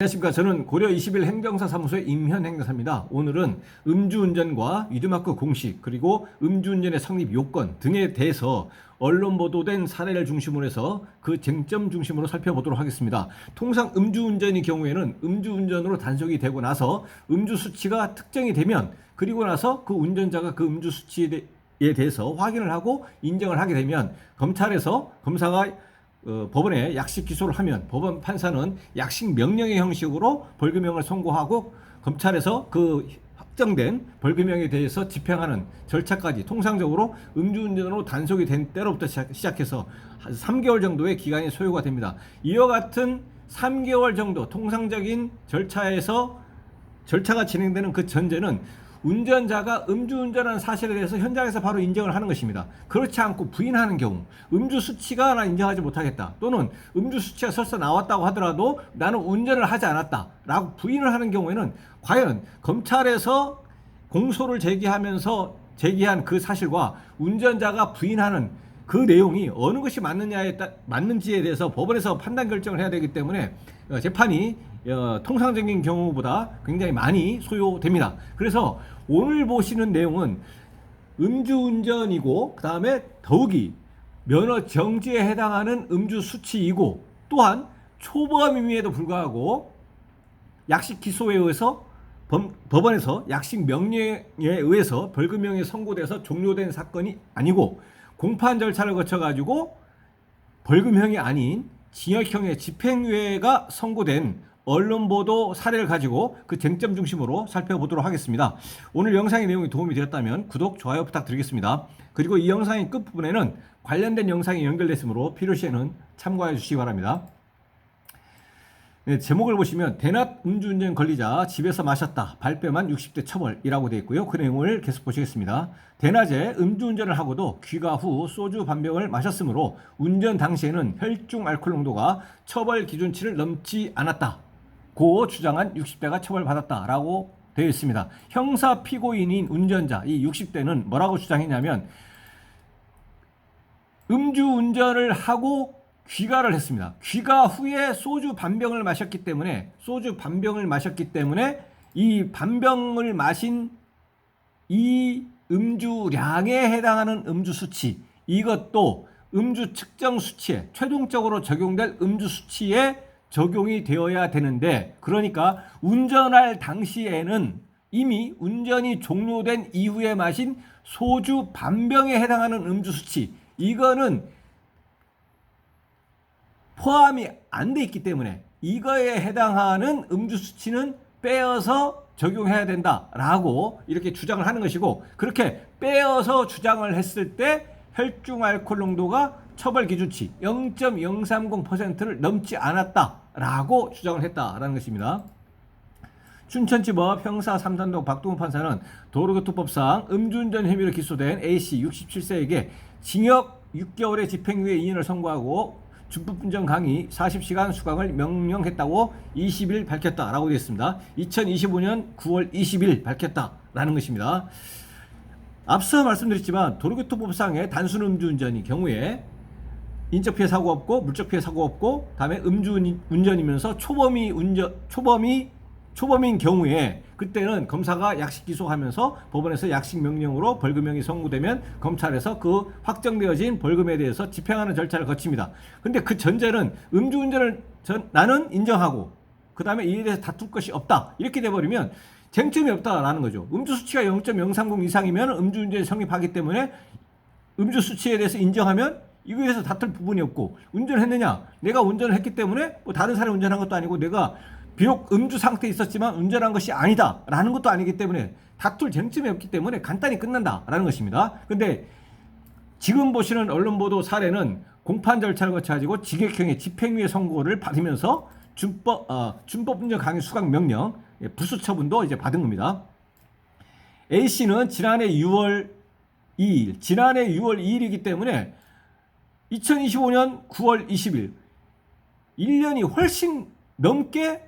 안녕하십니까. 저는 고려 21 행정사사무소의 임현 행정사입니다. 오늘은 음주운전과 위드마크 공식 그리고 음주운전의 성립 요건 등에 대해서 언론 보도된 사례를 중심으로 해서 그 쟁점 중심으로 살펴보도록 하겠습니다. 통상 음주운전의 경우에는 음주운전으로 단속이 되고 나서 음주 수치가 특정이 되면 그리고 나서 그 운전자가 그 음주 수치에 대해서 확인을 하고 인정을 하게 되면 검찰에서 검사가 법원에 약식 기소를 하면 법원 판사는 약식 명령의 형식으로 벌금형을 선고하고 검찰에서 그 확정된 벌금형에 대해서 집행하는 절차까지 통상적으로 음주운전으로 단속이 된 때로부터 시작해서 한 3개월 정도의 기간이 소요가 됩니다. 이와 같은 3개월 정도 통상적인 절차가 진행되는 그 전제는 운전자가 음주운전한 사실에 대해서 현장에서 바로 인정을 하는 것입니다. 그렇지 않고 부인하는 경우, 음주 수치가 나 인정하지 못하겠다, 또는 음주 수치가 설사 나왔다고 하더라도 나는 운전을 하지 않았다 라고 부인을 하는 경우에는 과연 검찰에서 공소를 제기한 그 사실과 운전자가 부인하는 그 내용이 어느 것이 맞는지에 대해서 법원에서 판단 결정을 해야 되기 때문에 재판이 통상적인 경우보다 굉장히 많이 소요됩니다. 그래서 오늘 보시는 내용은 음주운전이고 그 다음에 더욱이 면허 정지에 해당하는 음주 수치이고 또한 초범임에도 불구하고 약식 기소에 의해서 법원에서 약식 명령에 의해서 벌금형이 선고돼서 종료된 사건이 아니고 공판 절차를 거쳐가지고 벌금형이 아닌 징역형의 집행유예가 선고된 언론 보도 사례를 가지고 그 쟁점 중심으로 살펴보도록 하겠습니다. 오늘 영상의 내용이 도움이 되었다면 구독, 좋아요 부탁드리겠습니다. 그리고 이 영상의 끝부분에는 관련된 영상이 연결됐으므로 필요시에는 참고해 주시기 바랍니다. 네, 제목을 보시면 대낮 음주운전 걸리자 집에서 마셨다. 발뺌한 60대 처벌이라고 되어 있고요. 그 내용을 계속 보시겠습니다. 대낮에 음주운전을 하고도 귀가 후 소주 반병을 마셨으므로 운전 당시에는 혈중 알코올 농도가 처벌 기준치를 넘지 않았다 고 주장한 60대가 처벌받았다라고 되어 있습니다. 형사 피고인인 운전자 이 60대는 뭐라고 주장했냐면 음주운전을 하고 귀가를 했습니다. 귀가 후에 소주 반병을 마셨기 때문에 이 반병을 마신 이 음주량에 해당하는 음주 수치, 이것도 음주 측정 수치에 최종적으로 적용될 음주 수치에 적용이 되어야 되는데, 그러니까 운전할 당시에는 이미 운전이 종료된 이후에 마신 소주 반병에 해당하는 음주 수치, 이거는 포함이 안 돼 있기 때문에 이거에 해당하는 음주 수치는 빼어서 적용해야 된다라고 이렇게 주장을 하는 것이고, 그렇게 빼어서 주장을 했을 때 혈중 알코올 농도가 처벌 기준치 0.030%를 넘지 않았다라고 주장을 했다라는 것입니다. 춘천지법 형사 3단동 박동훈 판사는 도로교통법상 음주운전 혐의로 기소된 A씨 67세에게 징역 6개월의 집행유예 2년을 선고하고 준법운전 강의 40시간 수강을 명령했다고 20일 밝혔다라고 되어 있습니다. 2025년 9월 20일 밝혔다라는 것입니다. 앞서 말씀드렸지만 도로교통법상의 단순 음주운전의 경우에 인적피해 사고 없고 물적피해 사고 없고 다음에 음주운전이면서 초범인 경우에 그때는 검사가 약식 기소하면서 법원에서 약식 명령으로 벌금형이 선고되면 검찰에서 그 확정되어진 벌금에 대해서 집행하는 절차를 거칩니다. 근데 그 전제는 음주운전을 나는 인정하고 그 다음에 이에 대해서 다툴 것이 없다 이렇게 돼버리면 쟁점이 없다라는 거죠. 음주 수치가 0.030 이상이면 음주운전이 성립하기 때문에 음주 수치에 대해서 인정하면 이거에 대해서 다툴 부분이 없고, 운전했느냐, 내가 운전을 했기 때문에 뭐 다른 사람이 운전한 것도 아니고 내가 비록 음주 상태에 있었지만 운전한 것이 아니다 라는 것도 아니기 때문에 다툴 쟁점이 없기 때문에 간단히 끝난다라는 것입니다. 근데 지금 보시는 언론 보도 사례는 공판 절차를 거쳐가지고 징역형의 집행유예 선고를 받으면서 준법운전 강의 수강 명령 불수 처분도 이제 받은 겁니다. A씨는 지난해 6월 2일이기 때문에 2025년 9월 20일 1년이 훨씬 넘게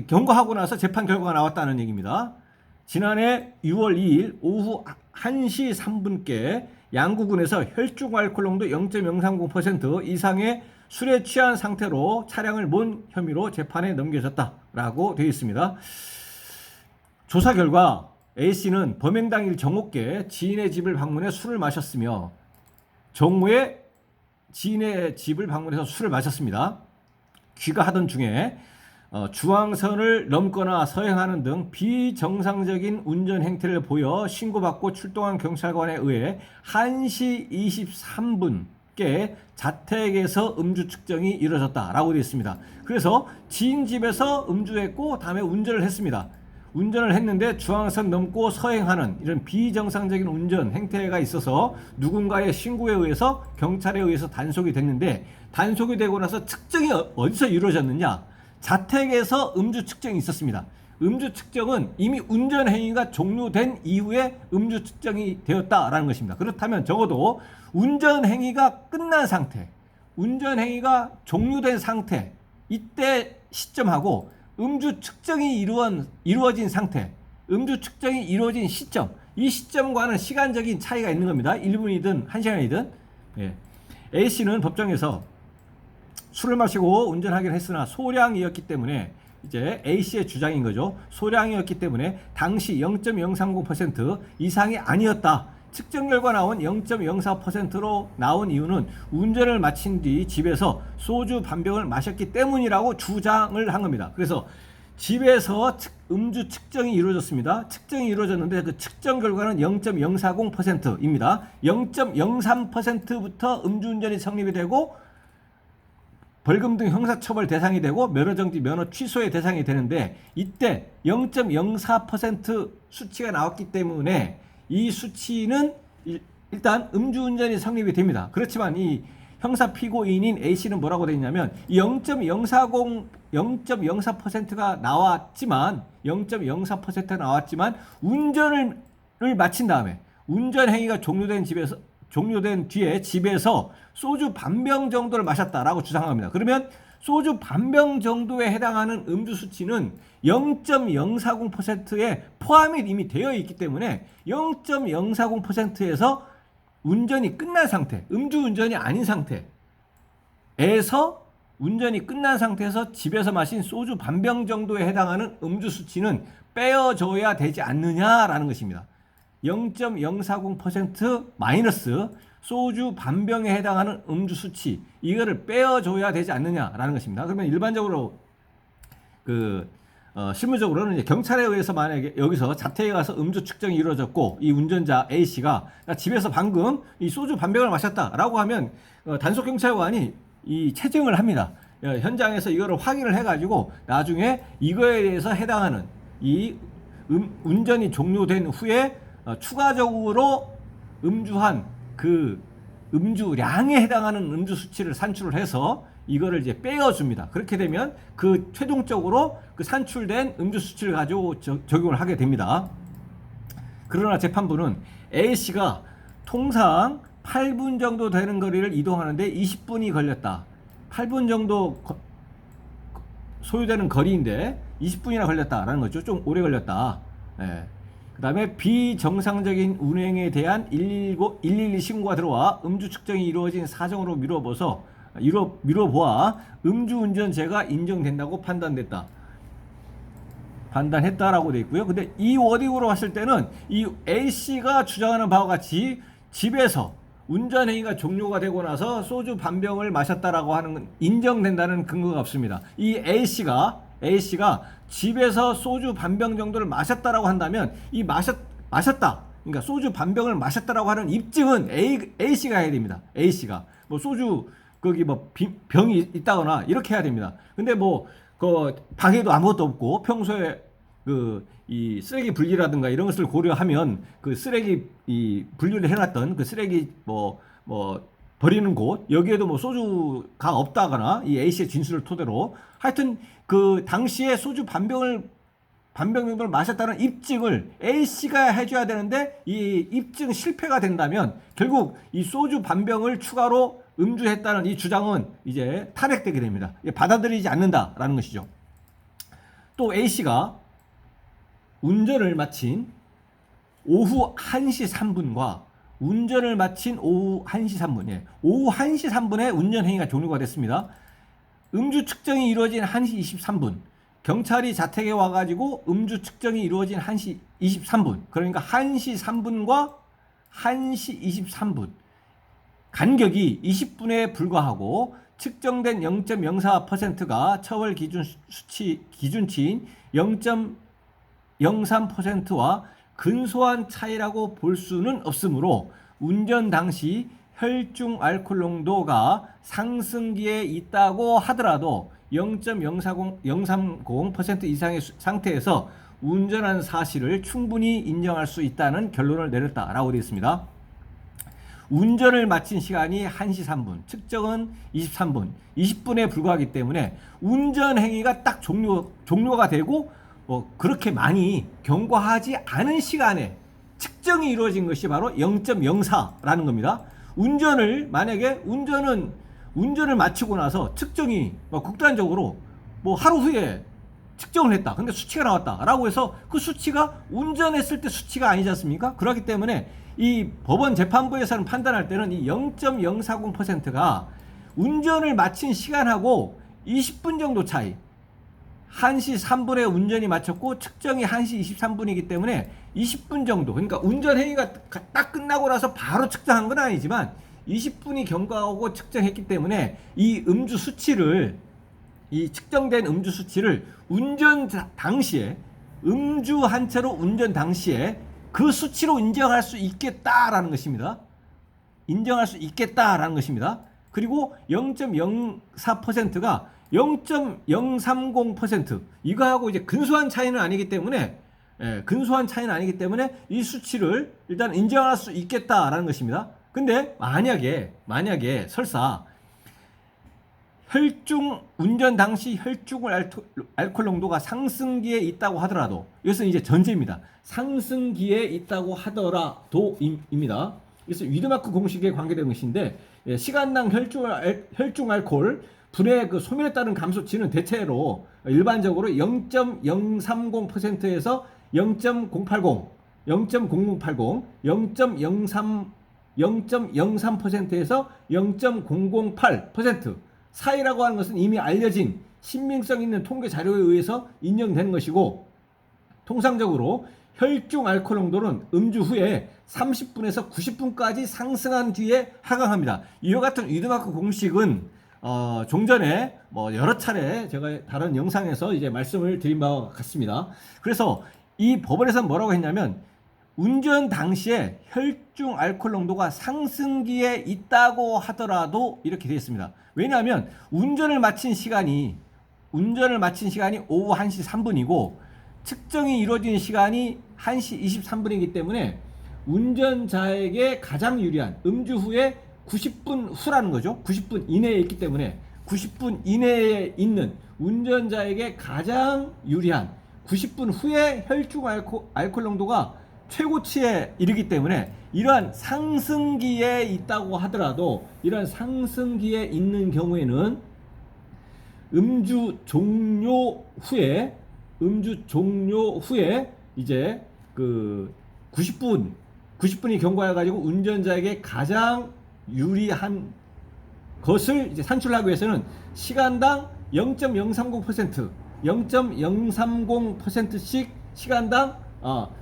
경고하고 나서 재판 결과가 나왔다는 얘기입니다. 지난해 6월 2일 오후 1시 3분께 양구군에서 혈중 알코올 농도 0.030% 이상의 술에 취한 상태로 차량을 몬 혐의로 재판에 넘겨졌다라고 되어 있습니다. 조사 결과 A씨는 범행 당일 정오께 지인의 집을 방문해 술을 마셨으며 정오에 지인의 집을 방문해서 술을 마셨습니다. 귀가하던 중에 주황선을 넘거나 서행하는 등 비정상적인 운전 행태를 보여 신고받고 출동한 경찰관에 의해 1시 23분께 자택에서 음주 측정이 이루어졌다라고 되어 있습니다. 그래서 지인 집에서 음주했고 다음에 운전을 했습니다. 운전을 했는데 주황선 넘고 서행하는 이런 비정상적인 운전 행태가 있어서 누군가의 신고에 의해서 경찰에 의해서 단속이 됐는데, 단속이 되고 나서 측정이 어디서 이루어졌느냐? 자택에서 음주 측정이 있었습니다. 음주 측정은 이미 운전 행위가 종료된 이후에 음주 측정이 되었다라는 것입니다. 그렇다면 적어도 운전 행위가 끝난 상태, 운전 행위가 종료된 상태, 이때 시점하고 음주 측정이 이루어진 상태, 음주 측정이 이루어진 시점, 이 시점과는 시간적인 차이가 있는 겁니다. 1분이든 1시간이든. 예. A씨는 법정에서 술을 마시고 운전하긴 했으나 소량이었기 때문에, 이제 A씨의 주장인 거죠. 소량이었기 때문에 당시 0.030% 이상이 아니었다. 측정 결과 나온 0.04%로 나온 이유는 운전을 마친 뒤 집에서 소주 반병을 마셨기 때문이라고 주장을 한 겁니다. 그래서 집에서 음주 측정이 이루어졌습니다. 측정이 이루어졌는데 그 측정 결과는 0.040%입니다. 0.03%부터 음주운전이 성립이 되고 벌금 등 형사처벌 대상이 되고 면허정지, 면허 취소의 대상이 되는데, 이때 0.04% 수치가 나왔기 때문에 이 수치는 일단 음주운전이 성립이 됩니다. 그렇지만 이 형사 피고인인 A씨는 뭐라고 되어 있냐면 0.04%가 나왔지만 0.04%가 나왔지만 운전을 마친 다음에 운전 행위가 종료된 뒤에 집에서 소주 반병 정도를 마셨다라고 주장합니다. 그러면 소주 반병 정도에 해당하는 음주 수치는 0.040%에 포함이 이미 되어 있기 때문에 0.040%에서 운전이 끝난 상태, 음주운전이 아닌 상태에서, 운전이 끝난 상태에서 집에서 마신 소주 반병 정도에 해당하는 음주 수치는 빼어줘야 되지 않느냐라는 것입니다. 0.040% 마이너스 소주 반병에 해당하는 음주 수치, 이거를 빼어줘야 되지 않느냐라는 것입니다. 그러면 일반적으로 실무적으로는 이제 경찰에 의해서 만약에 여기서 자택에 가서 음주 측정이 이루어졌고 이 운전자 A씨가 집에서 방금 이 소주 반병을 마셨다라고 하면 단속 경찰관이 이 체증을 합니다. 현장에서 이거를 확인을 해가지고 나중에 이거에 대해서 해당하는 이 운전이 종료된 후에 추가적으로 음주한 그 음주량에 해당하는 음주 수치를 산출을 해서 이거를 이제 빼어줍니다. 그렇게 되면 그 최종적으로 그 산출된 음주 수치를 가지고 적용을 하게 됩니다. 그러나 재판부는 A씨가 통상 8분 정도 되는 거리를 이동하는데 20분이 걸렸다. 8분 정도 소요되는 거리인데 20분이나 걸렸다라는 거죠. 좀 오래 걸렸다. 예. 그 다음에 비정상적인 운행에 대한 112 신고가 들어와 음주 측정이 이루어진 사정으로 미뤄보아 음주운전죄가 인정된다고 판단했다라고 되어 있고요. 근데 이 워딩으로 봤을 때는 이 A씨가 주장하는 바와 같이 집에서 운전행위가 종료가 되고 나서 소주 반병을 마셨다라고 하는 건 인정된다는 근거가 없습니다. 이 A씨가 집에서 소주 반병 정도를 마셨다라고 한다면 이 마셨다, 그러니까 소주 반병을 마셨다라고 하는 입증은 A씨가 해야 됩니다. A씨가 뭐 소주 거기 뭐 병이 있다거나 이렇게 해야 됩니다. 근데 뭐 그 방에도 아무것도 없고 평소에 이 쓰레기 분리라든가 이런 것을 고려하면 그 쓰레기 분리를 해놨던 그 쓰레기 뭐 버리는 곳, 여기에도 뭐 소주가 없다거나 이 A씨의 진술을 토대로 하여튼 그 당시에 소주 반병 정도를 마셨다는 입증을 A씨가 해줘야 되는데 이 입증 실패가 된다면 결국 이 소주 반병을 추가로 음주했다는 이 주장은 이제 탄핵되게 됩니다. 받아들이지 않는다라는 것이죠. 또 A씨가 운전을 마친 오후 1시 3분과 운전을 마친 오후 1시 3분, 예, 오후 1시 3분에 운전행위가 종료가 됐습니다. 음주 측정이 이루어진 1시 23분, 경찰이 자택에 와가지고 음주 측정이 이루어진 1시 23분, 그러니까 1시 3분과 1시 23분 간격이 20분에 불과하고 측정된 0.04%가 처벌 기준치인 0.03%와 근소한 차이라고 볼 수는 없으므로 운전 당시 혈중 알코올 농도가 상승기에 있다고 하더라도 0.030% 이상의 상태에서 운전한 사실을 충분히 인정할 수 있다는 결론을 내렸다라고 되어 있습니다. 운전을 마친 시간이 1시 3분, 측정은 23분, 20분에 불과하기 때문에 운전 행위가 딱 종료가 되고 그렇게 많이 경과하지 않은 시간에 측정이 이루어진 것이 바로 0.04라는 겁니다. 만약에 운전을 마치고 나서 측정이 극단적으로 하루 후에 측정을 했다. 근데 수치가 나왔다라고 해서 그 수치가 운전했을 때 수치가 아니지 않습니까? 그렇기 때문에 이 법원 재판부에서는 판단할 때는 이 0.040%가 운전을 마친 시간하고 20분 정도 차이, 1시 3분에 운전이 마쳤고 측정이 1시 23분이기 때문에 20분 정도, 그러니까 운전 행위가 딱 끝나고 나서 바로 측정한 건 아니지만 20분이 경과하고 측정했기 때문에 이 측정된 음주 수치를 운전 당시에, 음주한 채로 운전 당시에 그 수치로 인정할 수 있겠다라는 것입니다. 인정할 수 있겠다라는 것입니다. 그리고 0.04%가 0.030% 이거하고 이제 근소한 차이는 아니기 때문에, 이 수치를 일단 인정할 수 있겠다라는 것입니다. 근데 만약에 설사 운전 당시 혈중 알코올 농도가 상승기에 있다고 하더라도, 이것은 이제 전제입니다. 상승기에 있다고 하더라도입니다. 그래서 위드마크 공식에 관계된 것인데, 시간당 혈중 알코올 분해 소멸에 따른 감소치는 대체로 일반적으로 0.030%에서 0.080, 0.03%에서 0.008% 사이라고 하는 것은 이미 알려진 신빙성 있는 통계 자료에 의해서 인정되는 것이고, 통상적으로 혈중 알코올 농도는 음주 후에 30분에서 90분까지 상승한 뒤에 하강합니다. 이와 같은 위드마크 공식은 종전에 여러 차례 제가 다른 영상에서 이제 말씀을 드린 바와 같습니다. 그래서 이 법원에서는 뭐라고 했냐면, 운전 당시에 혈중 알코올 농도가 상승기에 있다고 하더라도 이렇게 되어 있습니다. 왜냐하면 운전을 마친 시간이 오후 1시 3분이고 측정이 이루어진 시간이 1시 23분이기 때문에 운전자에게 가장 유리한, 음주 후에 90분 후라는 거죠. 90분 이내에 있기 때문에 90분 이내에 있는 운전자에게 가장 유리한 90분 후에 혈중 알코올 농도가 최고치에 이르기 때문에, 이러한 상승기에 있다고 하더라도, 이러한 상승기에 있는 경우에는 음주 종료 후에 이제 90분이 경과해가지고 운전자에게 가장 유리한 것을 이제 산출하기 위해서는 시간당 0.030%, 0.030%씩 시간당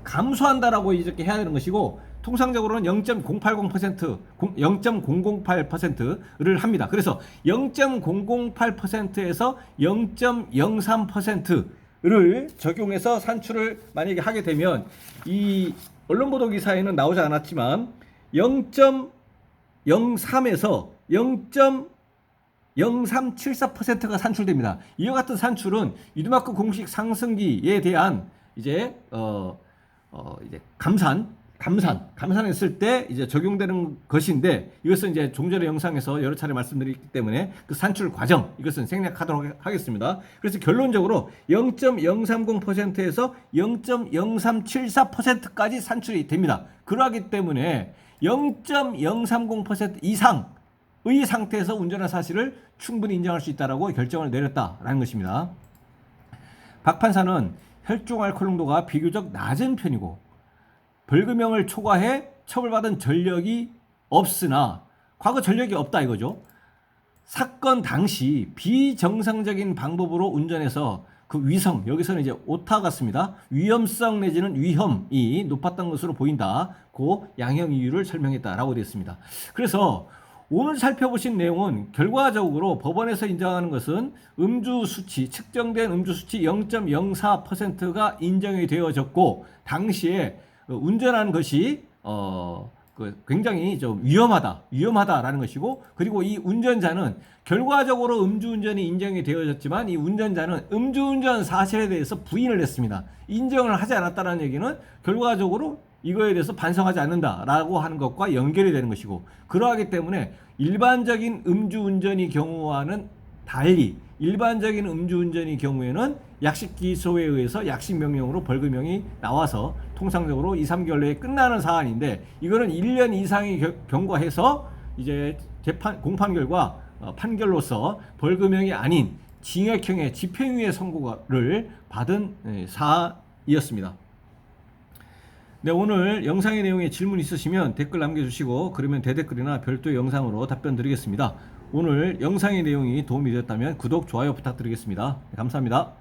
감소한다라고 이렇게 해야 되는 것이고, 통상적으로는 0.008%를 합니다. 그래서 0.008%에서 0.03%를 적용해서 산출을 만약에 하게 되면, 이 언론 보도 기사에는 나오지 않았지만 0.03에서 0.0374%가 산출됩니다. 이와 같은 산출은 위드마크 공식 상승기에 대한 이제 감산했을 때 이제 적용되는 것인데, 이것은 이제 종전의 영상에서 여러 차례 말씀드렸기 때문에 그 산출 과정, 이것은 생략하도록 하겠습니다. 그래서 결론적으로 0.030%에서 0.0374%까지 산출이 됩니다. 그러하기 때문에 0.030% 이상의 상태에서 운전한 사실을 충분히 인정할 수 있다라고 결정을 내렸다라는 것입니다. 박 판사는 혈중 알코올 농도가 비교적 낮은 편이고 벌금형을 초과해 처벌받은 전력이 없으나 과거 전력이 없다 이거죠. 사건 당시 비정상적인 방법으로 운전해서 그 위성, 여기서는 이제 오타 같습니다. 위험성 내지는 위험이 높았던 것으로 보인다. 그 양형 이유를 설명했다라고 되어 있습니다. 그래서 오늘 살펴보신 내용은 결과적으로 법원에서 인정하는 것은 음주 수치, 측정된 음주 수치 0.04%가 인정이 되어졌고, 당시에 운전하는 것이 굉장히 좀 위험하다라는 것이고, 그리고 이 운전자는 결과적으로 음주운전이 인정이 되어졌지만 이 운전자는 음주운전 사실에 대해서 부인을 했습니다. 인정을 하지 않았다는 얘기는 결과적으로 이거에 대해서 반성하지 않는다라고 하는 것과 연결이 되는 것이고, 그러하기 때문에 일반적인 음주운전의 경우와는 달리 일반적인 음주운전의 경우에는 약식 기소에 의해서 약식 명령으로 벌금형이 나와서 통상적으로 2, 3개월 내에 끝나는 사안인데, 이거는 1년 이상이 경과해서 이제 공판 결과 판결로서 벌금형이 아닌 징역형의 집행유예 선고를 받은 사안이었습니다. 네, 오늘 영상의 내용에 질문 있으시면 댓글 남겨주시고, 그러면 대댓글이나 별도의 영상으로 답변 드리겠습니다. 오늘 영상의 내용이 도움이 되었다면 구독, 좋아요 부탁드리겠습니다. 감사합니다.